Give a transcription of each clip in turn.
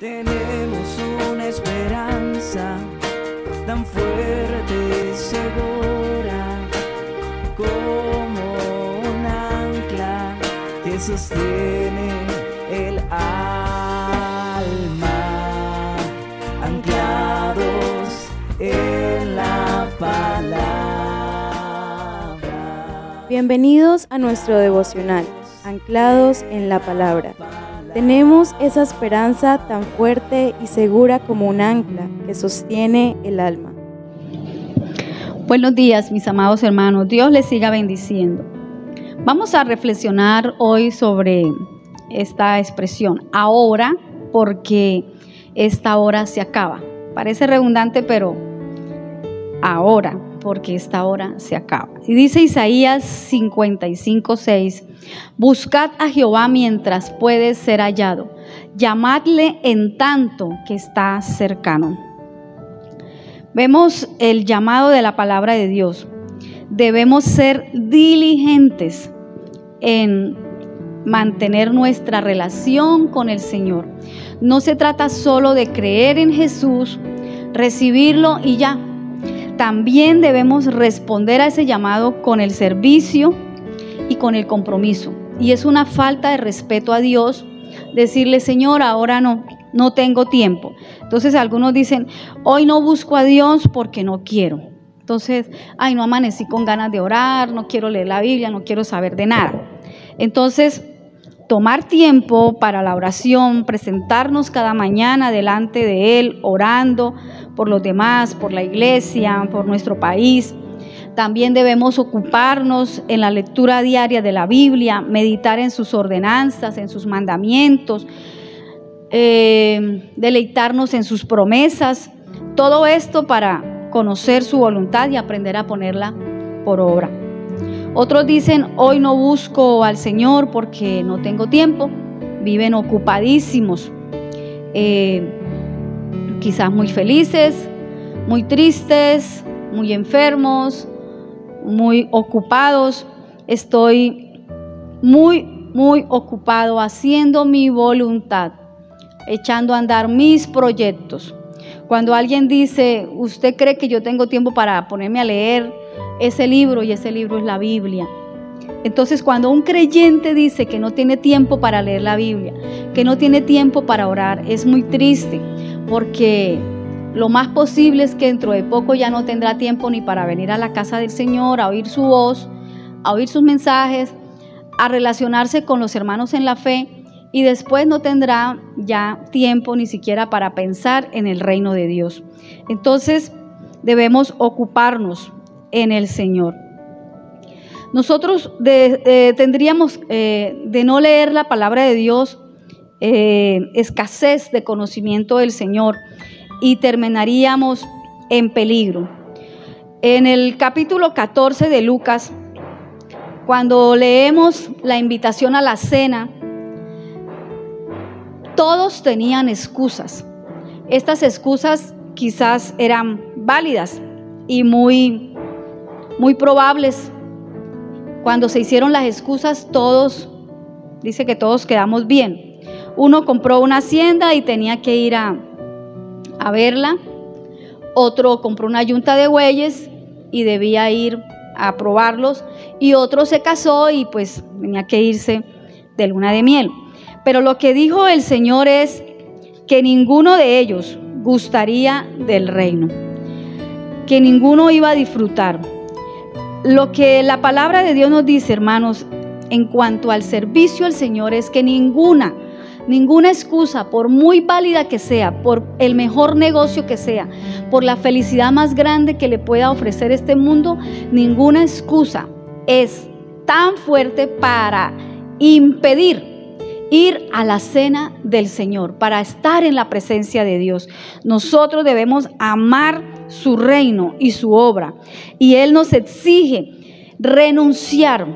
Tenemos una esperanza tan fuerte y segura como un ancla que sostiene el alma, anclados en la palabra. Bienvenidos a nuestro devocional, anclados en la palabra. Tenemos esa esperanza tan fuerte y segura como un ancla que sostiene el alma. Buenos días, mis amados hermanos. Dios les siga bendiciendo. Vamos a reflexionar hoy sobre esta expresión, ahora, porque esta hora se acaba. Parece redundante, pero ahora, porque esta hora se acaba. Y dice Isaías 55:6, buscad a Jehová mientras puede ser hallado, llamadle en tanto que está cercano. Vemos el llamado de la palabra de Dios. Debemos ser diligentes en mantener nuestra relación con el Señor. No se trata solo de creer en Jesús, recibirlo y ya. También debemos responder a ese llamado con el servicio y con el compromiso. Y es una falta de respeto a Dios decirle, Señor, ahora no tengo tiempo. Entonces algunos dicen, hoy no busco a Dios porque no quiero. Entonces, no amanecí con ganas de orar, no quiero leer la Biblia, no quiero saber de nada. Entonces, tomar tiempo para la oración, presentarnos cada mañana delante de Él, orando por los demás, por la iglesia, por nuestro país. También debemos ocuparnos en la lectura diaria de la Biblia, meditar en sus ordenanzas, en sus mandamientos, deleitarnos en sus promesas. Todo esto para conocer su voluntad y aprender a ponerla por obra. Otros dicen, hoy no busco al Señor porque no tengo tiempo. Viven ocupadísimos, quizás muy felices, muy tristes, muy enfermos, muy ocupados. Estoy muy ocupado haciendo mi voluntad, echando a andar mis proyectos. Cuando alguien dice, ¿usted cree que yo tengo tiempo para ponerme a leer ese libro? Y ese libro es la Biblia. Entonces, cuando un creyente dice que no tiene tiempo para leer la Biblia, que no tiene tiempo para orar, es muy triste, porque lo más posible es que dentro de poco ya no tendrá tiempo ni para venir a la casa del Señor, a oír su voz, a oír sus mensajes, a relacionarse con los hermanos en la fe, y después no tendrá ya tiempo ni siquiera para pensar en el reino de Dios. Entonces, debemos ocuparnos en el Señor. Nosotros tendríamos de no leer la palabra de Dios, escasez de conocimiento del Señor, y terminaríamos en peligro. En el capítulo 14 de Lucas, cuando leemos la invitación a la cena, todos tenían excusas. Estas excusas quizás eran válidas y muy probables. Cuando se hicieron las excusas, dice que todos quedamos bien. Uno compró una hacienda y tenía que ir a verla. Otro compró una yunta de bueyes y debía ir a probarlos. Y otro se casó y pues tenía que irse de luna de miel. Pero lo que dijo el Señor es que ninguno de ellos gustaría del reino, que ninguno iba a disfrutar. Lo que la palabra de Dios nos dice, hermanos, en cuanto al servicio al Señor, es que ninguna excusa, por muy válida que sea, por el mejor negocio que sea, por la felicidad más grande que le pueda ofrecer este mundo, ninguna excusa es tan fuerte para impedir ir a la cena del Señor, para estar en la presencia de Dios. Nosotros debemos amar su reino y su obra, y Él nos exige renunciar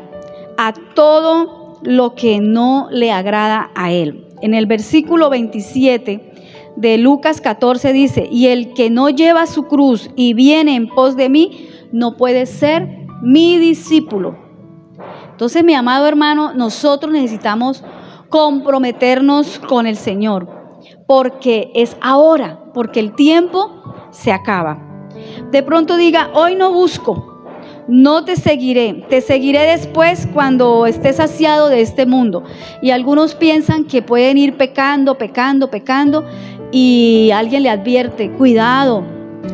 a todo lo que no le agrada a Él. En el versículo 27 de Lucas 14 dice, y el que no lleva su cruz y viene en pos de mí, no puede ser mi discípulo. Entonces, mi amado hermano, nosotros necesitamos comprometernos con el Señor, porque es ahora, porque el tiempo se acaba. De pronto diga, hoy no busco, no te seguiré después cuando estés saciado de este mundo. Y algunos piensan que pueden ir pecando, y alguien le advierte, cuidado,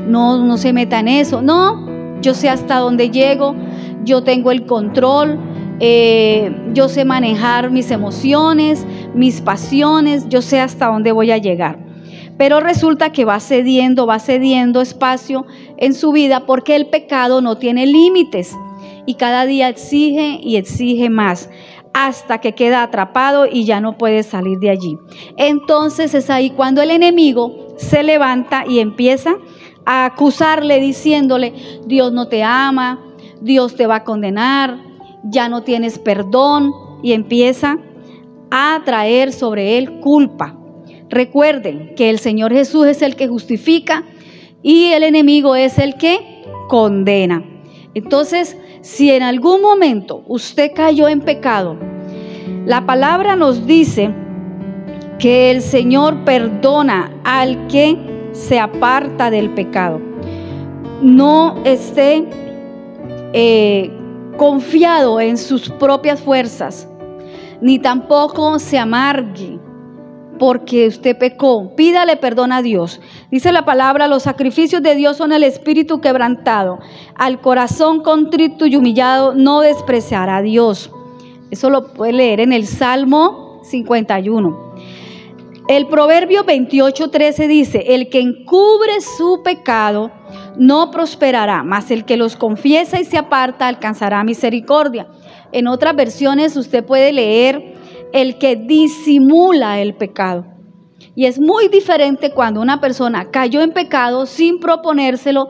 no se meta en eso. No, yo sé hasta dónde llego, yo tengo el control, yo sé manejar mis emociones, mis pasiones, yo sé hasta dónde voy a llegar. Pero resulta que va cediendo espacio en su vida porque el pecado no tiene límites y cada día exige y exige más hasta que queda atrapado y ya no puede salir de allí. Entonces es ahí cuando el enemigo se levanta y empieza a acusarle diciéndole, Dios no te ama, Dios te va a condenar, ya no tienes perdón, y empieza a traer sobre él culpa. Recuerden que el Señor Jesús es el que justifica y el enemigo es el que condena. Entonces, si en algún momento usted cayó en pecado, la palabra nos dice que el Señor perdona al que se aparta del pecado. No esté confiado en sus propias fuerzas, ni tampoco se amargue porque usted pecó. Pídale perdón a Dios. Dice la palabra, los sacrificios de Dios son el espíritu quebrantado. Al corazón contrito y humillado no despreciará a Dios. Eso lo puede leer en el Salmo 51. El Proverbio 28:13 dice, el que encubre su pecado no prosperará, mas el que los confiesa y se aparta alcanzará misericordia. En otras versiones usted puede leer, el que disimula el pecado. Y es muy diferente cuando una persona cayó en pecado sin proponérselo,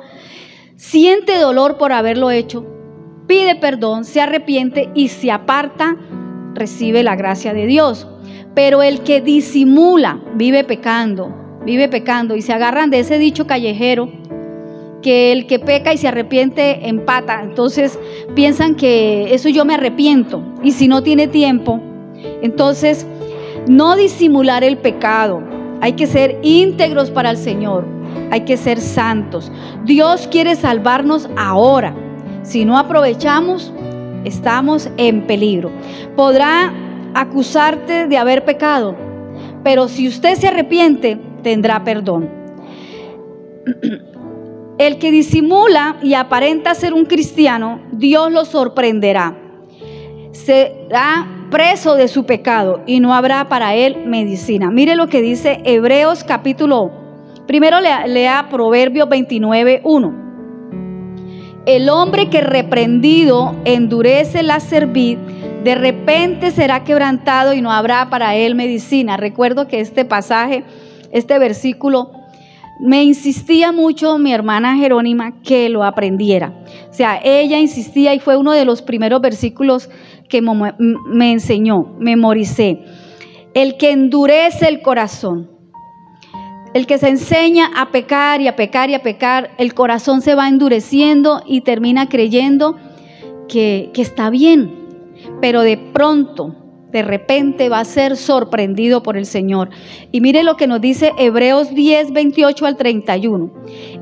siente dolor por haberlo hecho, pide perdón, se arrepiente y se aparta, recibe la gracia de Dios. Pero el que disimula, vive pecando y se agarran de ese dicho callejero, que el que peca y se arrepiente empata. Entonces piensan que eso yo me arrepiento, y si no tiene tiempo. Entonces, no disimular el pecado. Hay que ser íntegros para el Señor. Hay que ser santos. Dios quiere salvarnos ahora. Si no aprovechamos, estamos en peligro. Podrá acusarte de haber pecado, pero si usted se arrepiente, tendrá perdón. El que disimula y aparenta ser un cristiano, Dios lo sorprenderá. Será preso de su pecado y no habrá para él medicina. Mire lo que dice Hebreos capítulo, primero lea Proverbios 29:1. El hombre que reprendido endurece la cerviz, de repente será quebrantado y no habrá para él medicina. Recuerdo que este pasaje, este versículo, me insistía mucho mi hermana Jerónima que lo aprendiera. O sea, ella insistía y fue uno de los primeros versículos que me enseñó, memoricé. El que endurece el corazón, el que se enseña a pecar y a pecar y a pecar, el corazón se va endureciendo y termina creyendo que está bien, pero de pronto, de repente va a ser sorprendido por el Señor. Y mire lo que nos dice Hebreos 10, 28 al 31.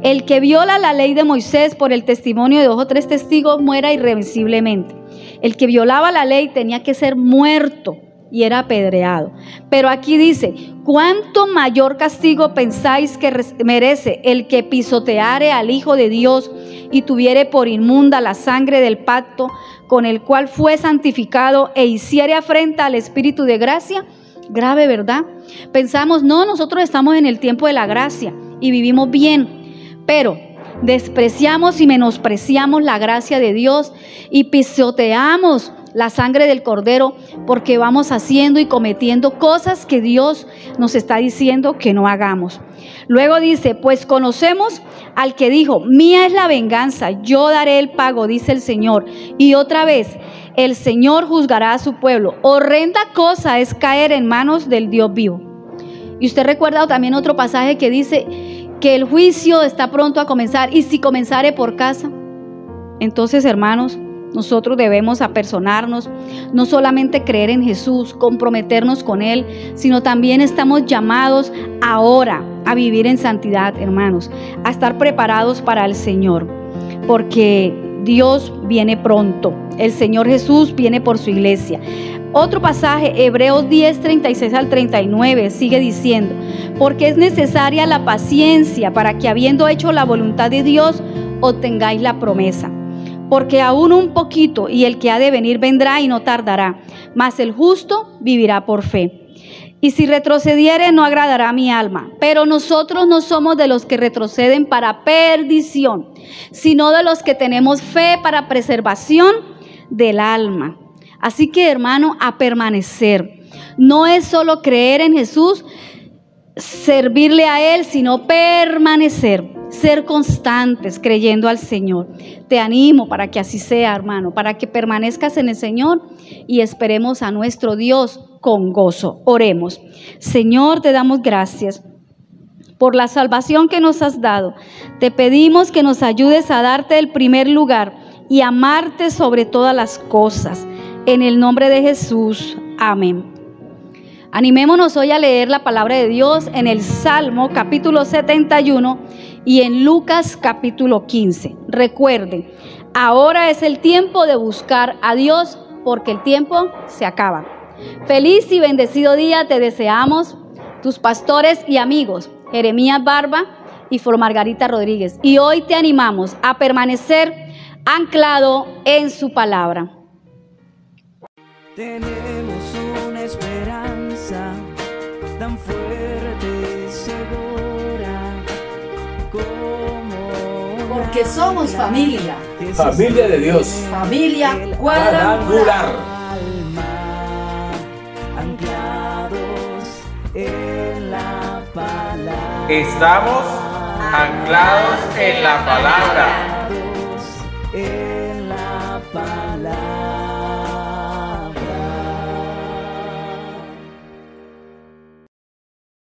El que viola la ley de Moisés por el testimonio de 2 o 3 testigos muera irremisiblemente. El que violaba la ley tenía que ser muerto y era apedreado. Pero aquí dice, ¿cuánto mayor castigo pensáis que merece el que pisoteare al Hijo de Dios y tuviere por inmunda la sangre del pacto con el cual fue santificado e hiciere afrenta al Espíritu de gracia? Grave, ¿verdad? Pensamos, no, nosotros estamos en el tiempo de la gracia y vivimos bien, pero despreciamos y menospreciamos la gracia de Dios y pisoteamos la sangre del Cordero porque vamos haciendo y cometiendo cosas que Dios nos está diciendo que no hagamos. Luego dice, pues conocemos al que dijo, mía es la venganza, yo daré el pago, dice el Señor. Y otra vez, el Señor juzgará a su pueblo. Horrenda cosa es caer en manos del Dios vivo. Y usted recuerda también otro pasaje que dice que el juicio está pronto a comenzar, y si comenzare por casa. Entonces, hermanos, nosotros debemos apersonarnos, no solamente creer en Jesús, comprometernos con Él, sino también estamos llamados ahora a vivir en santidad, hermanos, a estar preparados para el Señor, porque Dios viene pronto, el Señor Jesús viene por su iglesia. Otro pasaje, Hebreos 10, 36 al 39, sigue diciendo: porque es necesaria la paciencia para que, habiendo hecho la voluntad de Dios, obtengáis la promesa. Porque aún un poquito, y el que ha de venir vendrá y no tardará, mas el justo vivirá por fe. Y si retrocediere, no agradará a mi alma. Pero nosotros no somos de los que retroceden para perdición, sino de los que tenemos fe para preservación del alma. Así que, hermano, a permanecer. No es solo creer en Jesús, servirle a Él, sino permanecer, ser constantes creyendo al Señor. Te animo para que así sea, hermano, para que permanezcas en el Señor y esperemos a nuestro Dios con gozo. Oremos. Señor, te damos gracias por la salvación que nos has dado. Te pedimos que nos ayudes a darte el primer lugar y amarte sobre todas las cosas. En el nombre de Jesús. Amén. Animémonos hoy a leer la palabra de Dios en el Salmo capítulo 71 y en Lucas capítulo 15. Recuerden, ahora es el tiempo de buscar a Dios porque el tiempo se acaba. Feliz y bendecido día te deseamos, tus pastores y amigos, Jeremías Barba y Flor Margarita Rodríguez. Y hoy te animamos a permanecer anclado en su palabra. Tenemos una esperanza tan fuerte y segura como porque somos familia. Familia de Dios. Familia cuadrangular. Anclados en la palabra. Estamos anclados en la palabra. En la palabra.